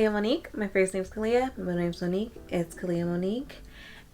Kalia Monique. My first name's Kalia, my middle name's Monique. It's Kalia Monique.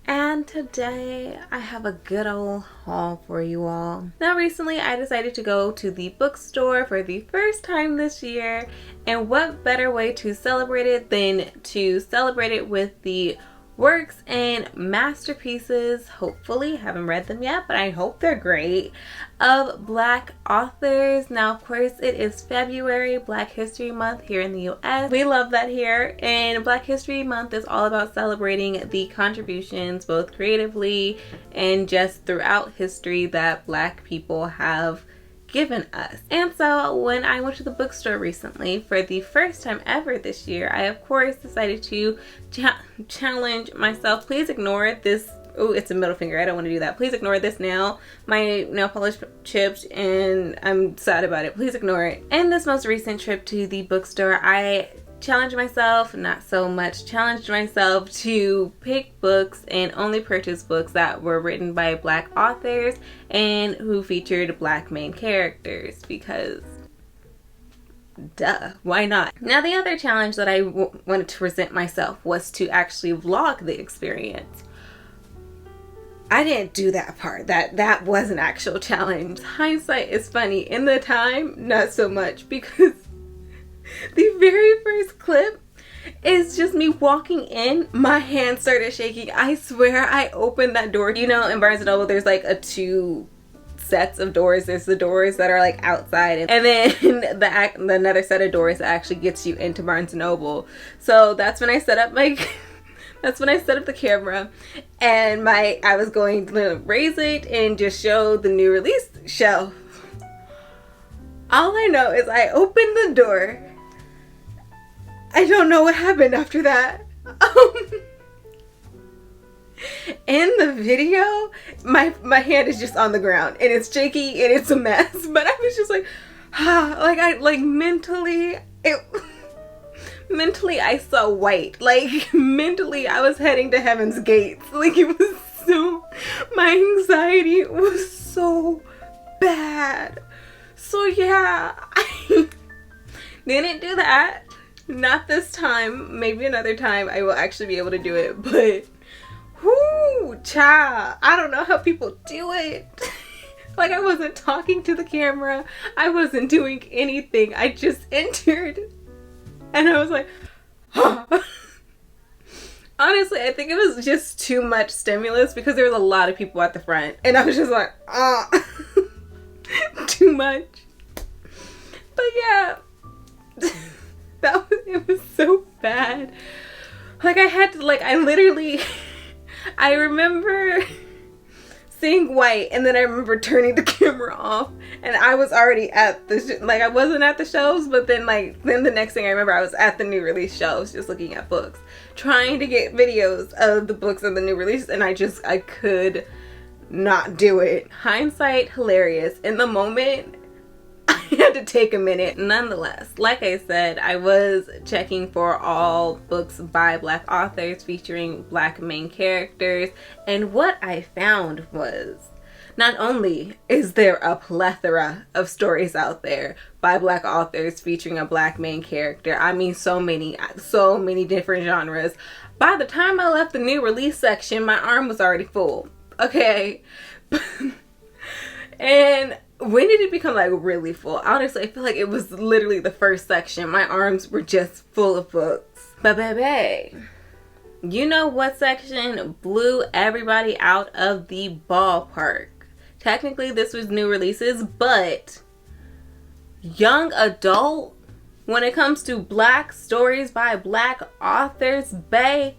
And today I have a good old haul for you all. Now recently I decided to go to the bookstore for the first time this year, and what better way to celebrate it than to celebrate it with the works and masterpieces, hopefully, haven't read them yet, but I hope they're great, of Black authors. Now of course it is February, Black History Month here in the US. We love that here, and Black History Month is all about celebrating the contributions both creatively and just throughout history that Black people have given us. And so when I went to the bookstore recently for the first time ever this year, I of course decided to challenge myself. Please ignore this. Oh, it's a middle finger. I don't want to do that. Please ignore this nail. My nail polish chipped and I'm sad about it. Please ignore it. In this most recent trip to the bookstore, I challenged myself, not so much challenged myself, to pick books and only purchase books that were written by Black authors and who featured Black main characters, because duh, why not? Now the other challenge that I wanted to present myself was to actually vlog the experience. I didn't do that part. That was an actual challenge. Hindsight is funny. In the time, not so much, because the very first clip is just me walking in. My hand started shaking. I swear I opened that door. You know, in Barnes & Noble, there's like two sets of doors. There's the doors that are like outside, and then another set of doors that actually gets you into Barnes & Noble. So that's when I set up my that's when I set up the camera, and I was going to raise it and just show the new release shelf. All I know is I opened the door. I don't know what happened after that. In the video, my hand is just on the ground and it's shaky and it's a mess. But I was just like, mentally I saw white. Like mentally I was heading to heaven's gates. Like it was so, my anxiety was so bad. So yeah, I didn't do that. Not this time. Maybe another time I will actually be able to do it. But, whoo, child, I don't know how people do it. Like, I wasn't talking to the camera. I wasn't doing anything. I just entered. And I was like, huh. Honestly, I think it was just too much stimulus because there was a lot of people at the front. And I was just like, too much. But yeah. It was so bad. Like I had to, like, I remember seeing white, and then I remember turning the camera off, and I was already at I wasn't at the shelves, but then the next thing I remember, I was at the new release shelves just looking at books, trying to get videos of the books of the new release, and I could not do it. Hindsight, hilarious. In the moment, I had to take a minute. Nonetheless, like I said, I was checking for all books by Black authors featuring Black main characters, and what I found was not only is there a plethora of stories out there by Black authors featuring a Black main character. I mean, so many different genres. By the time I left the new release section, my arm was already full. Okay. And when did it become like really full? Honestly, I feel like it was literally the first section. My arms were just full of books. But baby, you know what section blew everybody out of the ballpark? Technically, this was new releases, but young adult, when it comes to Black stories by Black authors, baby,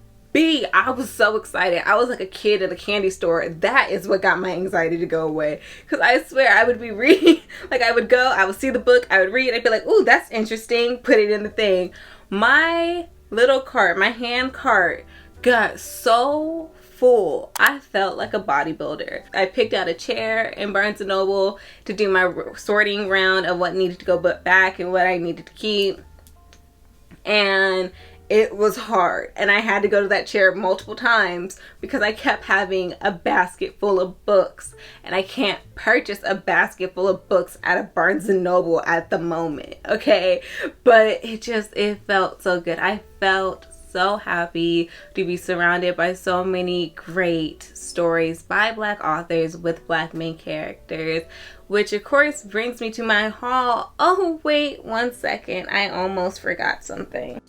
I was so excited. I was like a kid at a candy store. That is what got my anxiety to go away. Because I swear I would be reading, like I would see the book, I would read, I'd be like, ooh, that's interesting, put it in the thing. My little cart, my hand cart, got so full. I felt like a bodybuilder. I picked out a chair in Barnes & Noble to do my sorting round of what needed to go back and what I needed to keep. And it was hard, and I had to go to that chair multiple times because I kept having a basket full of books, and I can't purchase a basket full of books at a Barnes & Noble at the moment, okay? But it felt so good. I felt so happy to be surrounded by so many great stories by Black authors with Black main characters, which of course brings me to my haul. Oh wait, 1 second, I almost forgot something.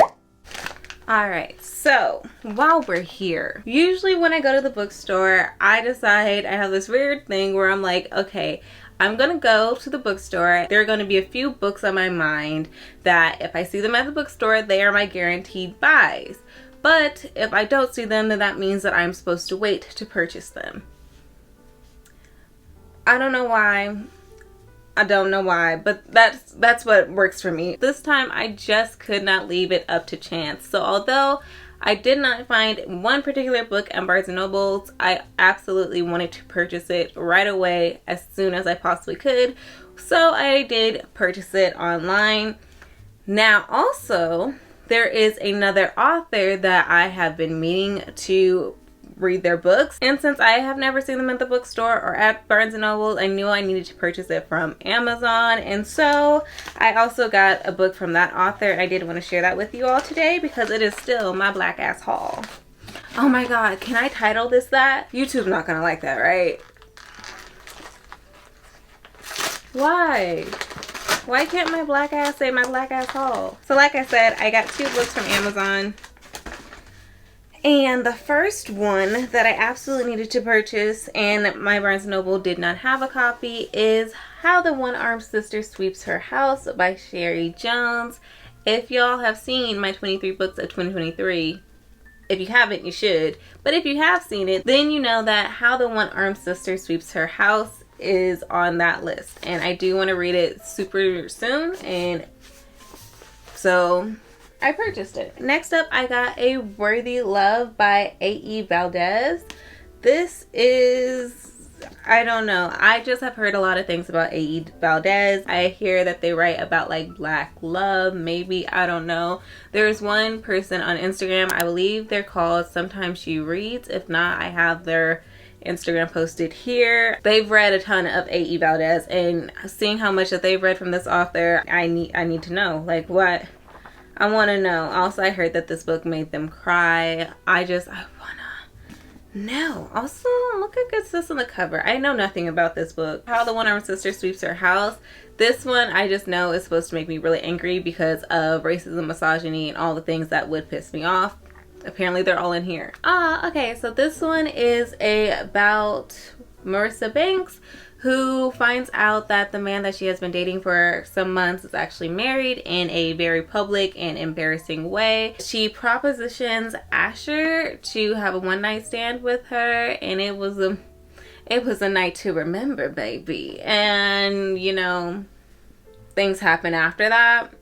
Alright, so while we're here, usually when I go to the bookstore, I decide, I have this weird thing where I'm like, okay, I'm gonna go to the bookstore. There are gonna be a few books on my mind that if I see them at the bookstore, they are my guaranteed buys. But if I don't see them, then that means that I'm supposed to wait to purchase them. I don't know why. I don't know why, but that's what works for me. This time I just could not leave it up to chance. So although I did not find one particular book at Barnes & Noble's, I absolutely wanted to purchase it right away as soon as I possibly could. So I did purchase it online. Now also, there is another author that I have been meaning to read their books, and since I have never seen them at the bookstore or at Barnes & Noble, I knew I needed to purchase it from Amazon, and so I also got a book from that author. I did want to share that with you all today because it is still my black ass haul. Oh my god, can I title this that? YouTube's not gonna like that, right? Why can't my black ass say my black ass haul? So like I said, I got 2 books from Amazon. And the first one that I absolutely needed to purchase, and my Barnes & Noble did not have a copy, is How the One-Armed Sister Sweeps Her House by Sherry Jones. If y'all have seen my 23 books of 2023, if you haven't, you should. But if you have seen it, then you know that How the One-Armed Sister Sweeps Her House is on that list. And I do want to read it super soon, and so I purchased it. Next up, I got A Worthy Love by A.E. Valdez. This is, I don't know. I just have heard a lot of things about A.E. Valdez. I hear that they write about like black love, maybe, I don't know. There's one person on Instagram, I believe they're called Sometimes She Reads. If not, I have their Instagram posted here. They've read a ton of A.E. Valdez, and seeing how much that they've read from this author, I need to know, like, what? I want to know. Also, I heard that this book made them cry. I want to know. Also, look at this on the cover. I know nothing about this book. How the One-Armed Sister Sweeps Her House. This one, I just know is supposed to make me really angry because of racism, misogyny, and all the things that would piss me off. Apparently, they're all in here. Okay, so this one is about Marissa Banks, who finds out that the man that she has been dating for some months is actually married in a very public and embarrassing way. She propositions Asher to have a one-night stand with her, and it was a night to remember, baby. And, you know, things happen after that.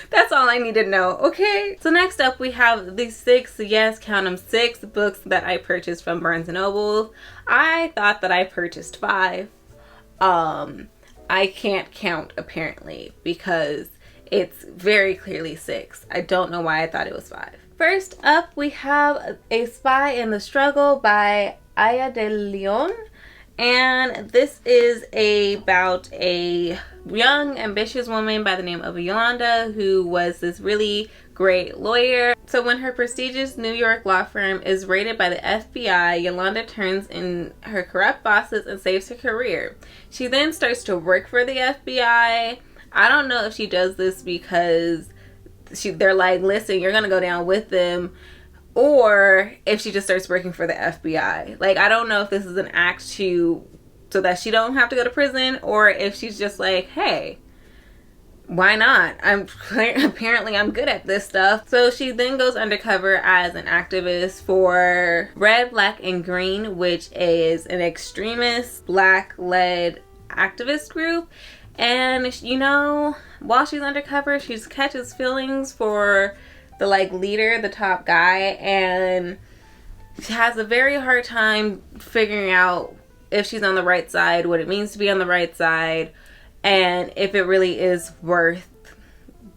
That's all I need to know, okay? So next up, we have the 6, yes, count them, 6 books that I purchased from Barnes & Noble. I thought that I purchased 5. I can't count, apparently, because it's very clearly 6. I don't know why I thought it was 5. First up, we have A Spy in the Struggle by Aya de Leon. And this is about a young, ambitious woman by the name of Yolanda, who was this really great lawyer. So when her prestigious New York law firm is raided by the FBI, Yolanda turns in her corrupt bosses and saves her career. She then starts to work for the FBI. I don't know if she does this because they're like, listen, you're gonna go down with them, or if she just starts working for the FBI. Like, I don't know if this is an act so that she don't have to go to prison, or if she's just like, hey, why not? Apparently I'm good at this stuff. So she then goes undercover as an activist for Red, Black, and Green, which is an extremist Black-led activist group. And, you know, while she's undercover, she catches feelings for the leader, the top guy, and she has a very hard time figuring out if she's on the right side, what it means to be on the right side, and if it really is worth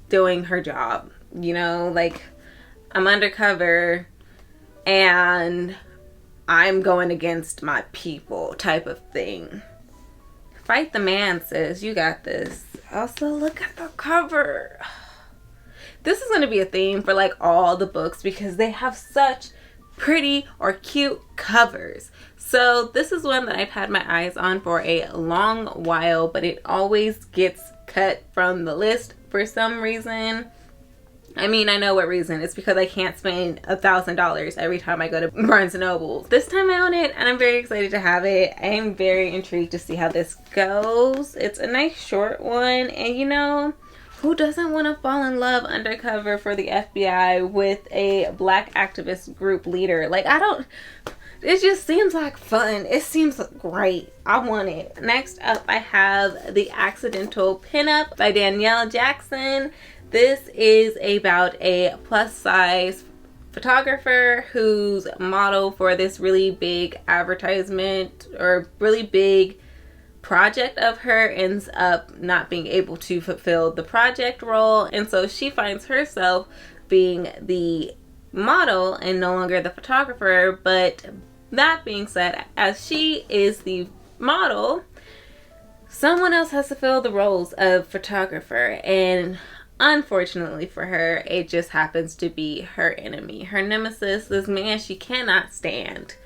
doing her job. you know, like I'm undercover and I'm going against my people type of thing. Fight the man, sis. You got this. Also, look at the cover. This is going to be a theme for like all the books because they have such pretty or cute covers. So this is one that I've had my eyes on for a long while, but it always gets cut from the list for some reason. I mean, I know what reason. It's because I can't spend $1,000 every time I go to Barnes & Noble. This time I own it and I'm very excited to have it. I am very intrigued to see how this goes. It's a nice short one, and you know, who doesn't want to fall in love undercover for the FBI with a black activist group leader? Like, it just seems like fun. It seems great. I want it. Next up, I have The Accidental Pinup by Danielle Jackson. This is about a plus size photographer whose model for this really big advertisement or really big project of her ends up not being able to fulfill the project role, and so she finds herself being the model and no longer the photographer. But that being said, as she is the model, someone else has to fill the roles of photographer, and unfortunately for her, it just happens to be her enemy, her nemesis, this man she cannot stand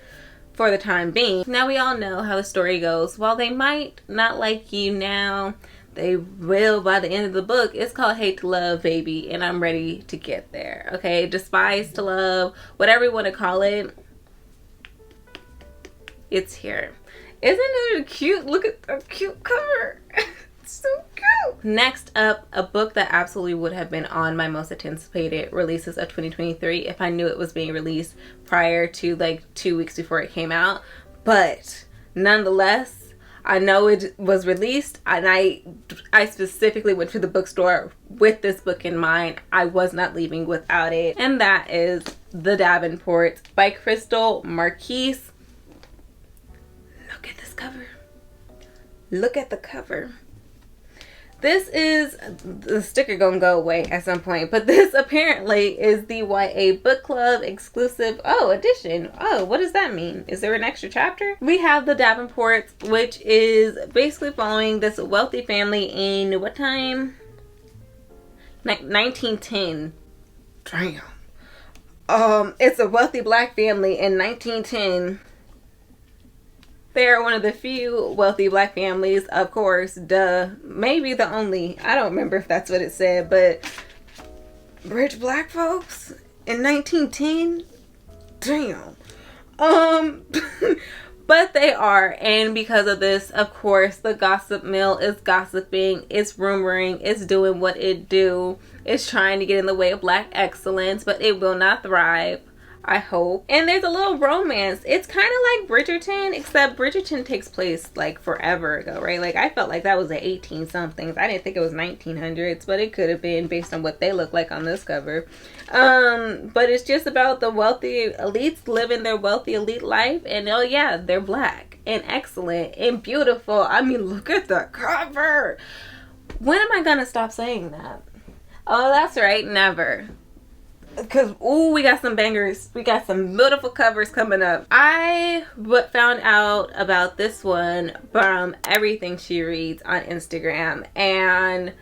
for the time being. Now, we all know how the story goes. While they might not like you now, they will by the end of the book. It's called Hate to Love, baby, and I'm ready to get there. Okay, despise to love, whatever you want to call it, it's here. Isn't it cute? Look at the cute cover. It's so cute. Next up, a book that absolutely would have been on my most anticipated releases of 2023 if I knew it was being released prior to like 2 weeks before it came out. But nonetheless, I know it was released, and I specifically went to the bookstore with this book in mind. I was not leaving without it, and that is The Davenports by Crystal Marquise. Look at this cover. Look at the cover. This is, the sticker gonna go away at some point, but this apparently is the YA Book Club exclusive edition. Oh, what does that mean? Is there an extra chapter? We have The Davenports, which is basically following this wealthy family in what time? 1910. Damn. It's a wealthy black family in 1910. They are one of the few wealthy black families, of course, duh. Maybe the only, I don't remember if that's what it said, but rich black folks in 1910? Damn. But they are, and because of this, of course, the gossip mill is gossiping, it's rumoring, it's doing what it do. It's trying to get in the way of black excellence, but it will not thrive, I hope. And there's a little romance. It's kind of like Bridgerton, except Bridgerton takes place like forever ago, right? Like, I felt like that was the 18 somethings. I didn't think it was 1900s, but it could have been based on what they look like on this cover. But it's just about the wealthy elites living their wealthy elite life, and oh yeah, they're black and excellent and beautiful. I mean, look at the cover. When am I gonna stop saying that? Oh, that's right, never. Because, ooh, we got some bangers. We got some beautiful covers coming up. I found out about this one from everything she reads on Instagram. And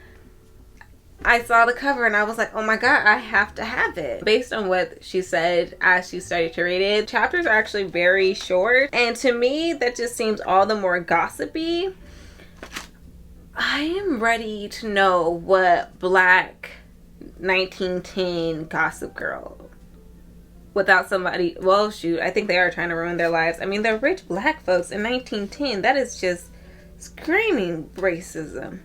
I saw the cover and I was like, oh my god, I have to have it. Based on what she said as she started to read it, chapters are actually very short. And to me, that just seems all the more gossipy. I am ready to know what black 1910 gossip girl without somebody, well shoot, I think they are trying to ruin their lives. I mean, they're rich black folks in 1910. That is just screaming racism.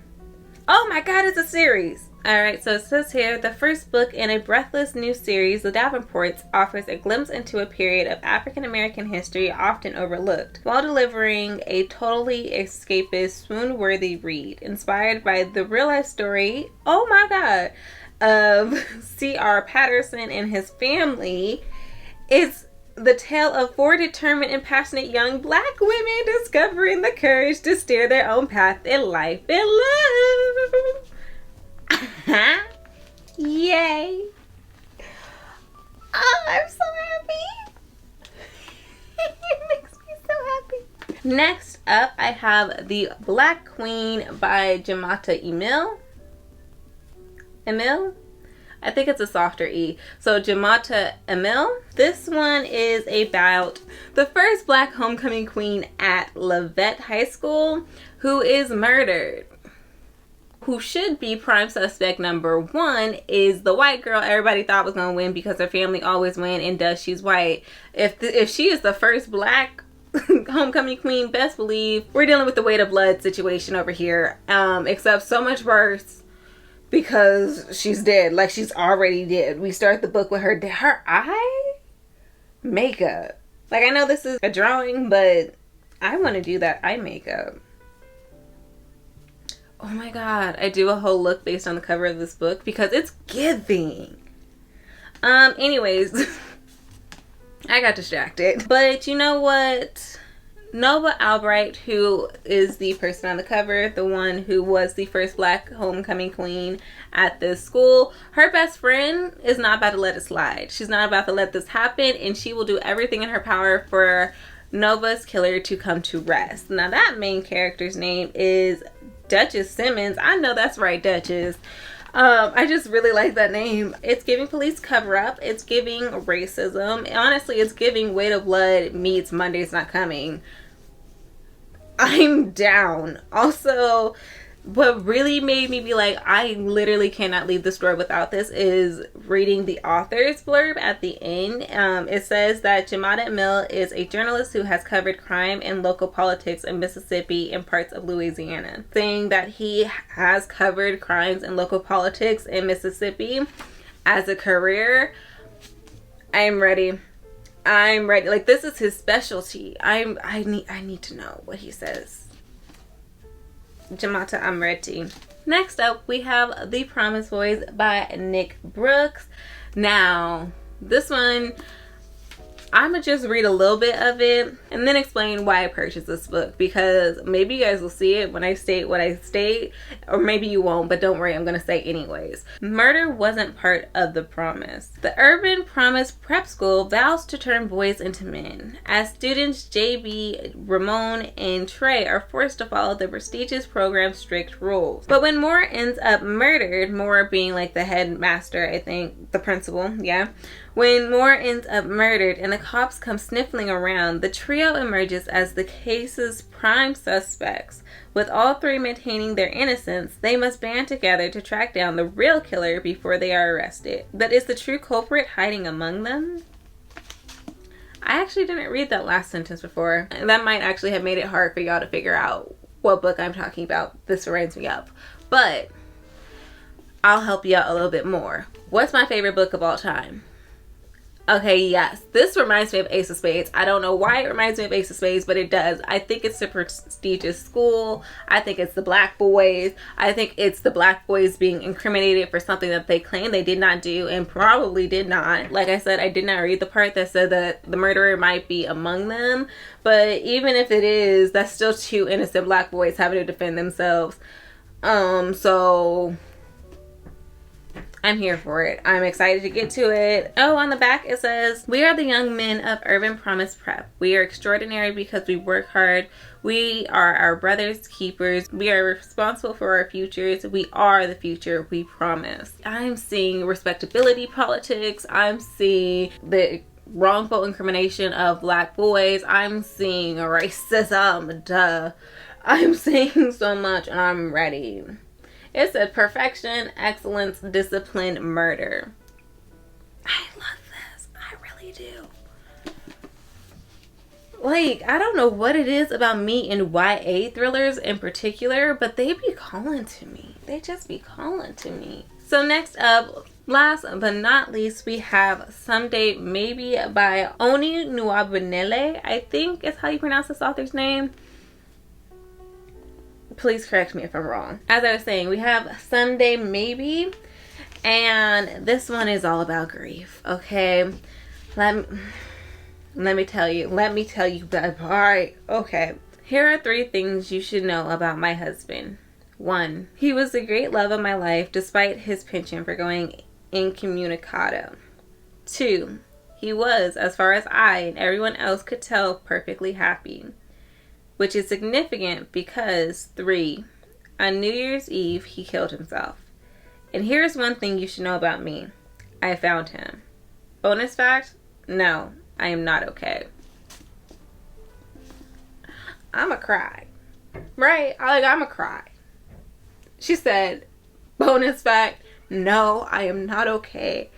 Oh my god, it's a series. Alright, so it says here, the first book in a breathless new series, The Davenports offers a glimpse into a period of African American history often overlooked, while delivering a totally escapist, swoon-worthy read, inspired by the real-life story, oh my god, of C.R. Patterson and his family. It's the tale of 4 determined and passionate young black women discovering the courage to steer their own path in life and love. Yay! Oh, I'm so happy. It makes me so happy. Next up, I have The Black Queen by Jamata Emil. Emil? I think it's a softer E. So Jamata Emil. This one is about the first black homecoming queen at Leavitt High School who is murdered. Who should be prime suspect number one is the white girl everybody thought was going to win because her family always win, and does she's white. If she is the first black homecoming queen, best believe we're dealing with the weight of blood situation over here. Except so much worse because she's dead. Like, she's already dead. We start the book with her eye makeup. Like, I know this is a drawing, but I want to do that eye makeup. Oh my god, I do a whole look based on the cover of this book because it's giving. Anyways, I got distracted. But you know what? Nova Albright, who is the person on the cover, the one who was the first black homecoming queen at this school, her best friend is not about to let it slide. She's not about to let this happen, and she will do everything in her power for Nova's killer to come to rest. Now, that main character's name is Duchess Simmons. I know that's right, Duchess. I just really like that name. It's giving police cover-up. It's giving racism. Honestly, it's giving Weight of Blood meets Monday's Not Coming. I'm down. Also, what really made me be like, I literally cannot leave the store without this, is reading the author's blurb at the end. It says that Jamata Emil is a journalist who has covered crime and local politics in Mississippi and parts of Louisiana. Saying that he has covered crimes and local politics in Mississippi as a career, I'm ready. I'm ready. Like, this is his specialty. I need to know what he says. Jamata, I'm ready. Next up, we have The Promised Boys by Nick Brooks. Now, this one, I'm gonna just read a little bit of it and then explain why I purchased this book, because maybe you guys will see it when I state what I state, or maybe you won't, but don't worry, I'm gonna say anyways. Murder wasn't part of the promise. The Urban Promise Prep School vows to turn boys into men, as students JB, Ramon, and Trey are forced to follow the prestigious program's strict rules. But when Moore ends up murdered, Moore being like the headmaster, I think, the principal, yeah. When Moore ends up murdered and the cops come sniffling around, the trio emerges as the case's prime suspects. With all three maintaining their innocence, they must band together to track down the real killer before they are arrested. But is the true culprit hiding among them? I actually didn't read that last sentence before, and that might actually have made it hard for y'all to figure out what book I'm talking about. This reminds me of. But I'll help you out a little bit more. What's my favorite book of all time? Okay, yes, this reminds me of Ace of Spades. I don't know why it reminds me of Ace of Spades, but it does. I think it's the prestigious school. I think it's the black boys. I think it's the black boys being incriminated for something that they claim they did not do and probably did not. Like I said, I did not read the part that said that the murderer might be among them. But even if it is, that's still two innocent black boys having to defend themselves. So I'm here for it. I'm excited to get to it. Oh, on the back it says, "We are the young men of Urban Promise Prep. We are extraordinary because we work hard. We are our brother's keepers. We are responsible for our futures. We are the future, we promise." I'm seeing respectability politics. I'm seeing the wrongful incrimination of black boys. I'm seeing racism. Duh. I'm seeing so much and I'm ready. It said perfection, excellence, discipline, murder. I love this. I really do. Like, I don't know what it is about me and YA thrillers in particular, but they be calling to me. They just be calling to me. So next up, last but not least, we have Someday Maybe by Oni Nwabunele. I think is how you pronounce this author's name. Please correct me if I'm wrong. As I was saying, we have Someday Maybe, and this one is all about grief, okay? Let me tell you, babe. All right, okay. Here are 3 things you should know about my husband. 1. He was the great love of my life despite his penchant for going incommunicado. 2. He was, as far as I and everyone else could tell, perfectly happy. Which is significant because 3. On New Year's Eve, he killed himself. And here's one thing you should know about me. I found him. Bonus fact, no, I am not okay. I'ma cry. Right? I'ma cry. She said, bonus fact, no, I am not okay.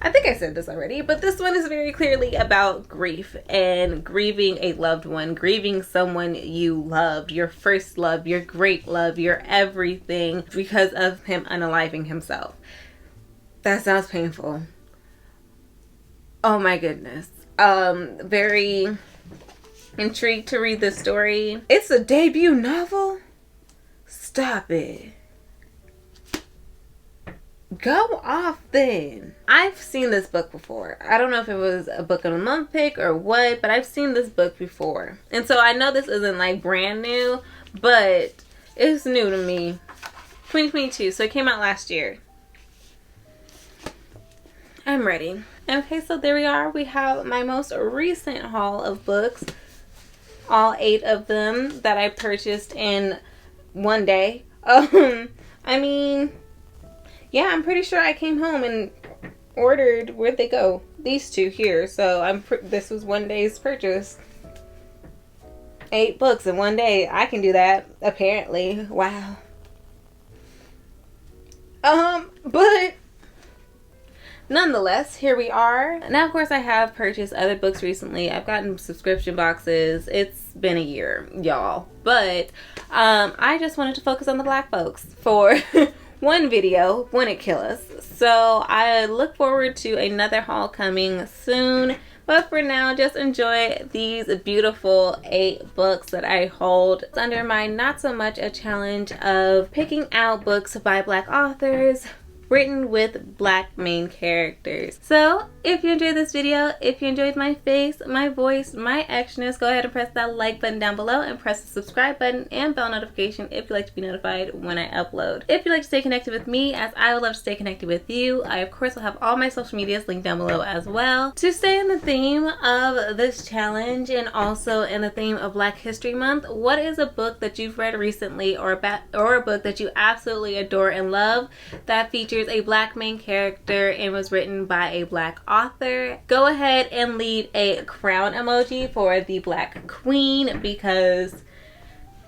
I think I said this already, but this one is very clearly about grief and grieving a loved one, grieving someone you loved, your first love, your great love, your everything, because of him unaliving himself. That sounds painful. Oh my goodness. Very intrigued to read this story. It's a debut novel? Stop it. Go off then. I've seen this book before. I don't know if it was a book of the month pick or what, but I've seen this book before. And so I know this isn't like brand new, but it's new to me. 2022, so it came out last year. I'm ready. Okay, so there we are. We have my most recent haul of books. All 8 of them that I purchased in one day. I mean, yeah, I'm pretty sure I came home and ordered, where'd they go? These 2 here. So this was one day's purchase. 8 books in one day. I can do that, apparently. Wow. But nonetheless, here we are. Now, of course, I have purchased other books recently. I've gotten subscription boxes. It's been a year, y'all. But I just wanted to focus on the black folks for one video when it kills us. So I look forward to another haul coming soon. But for now, just enjoy these beautiful 8 books that I hold under my not so much a challenge of picking out books by black authors written with black main characters. So if you enjoyed this video, if you enjoyed my face, my voice, my actionist, go ahead and press that like button down below and press the subscribe button and bell notification if you'd like to be notified when I upload. If you'd like to stay connected with me, as I would love to stay connected with you, I of course will have all my social medias linked down below as well. To stay in the theme of this challenge and also in the theme of Black History Month, what is a book that you've read recently or a book that you absolutely adore and love that features a black main character and was written by a black author? Go ahead and leave a crown emoji for the Black Queen, because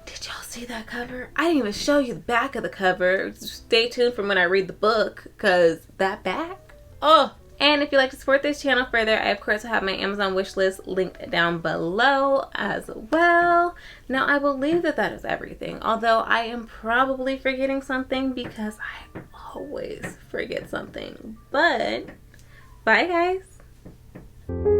did y'all see that cover? I didn't even show you the back of the cover. Stay tuned for when I read the book, because that back, oh. And if you'd like to support this channel further, I of course will have my Amazon wishlist linked down below as well. Now I believe that that is everything, although I am probably forgetting something because I always forget something. But bye guys.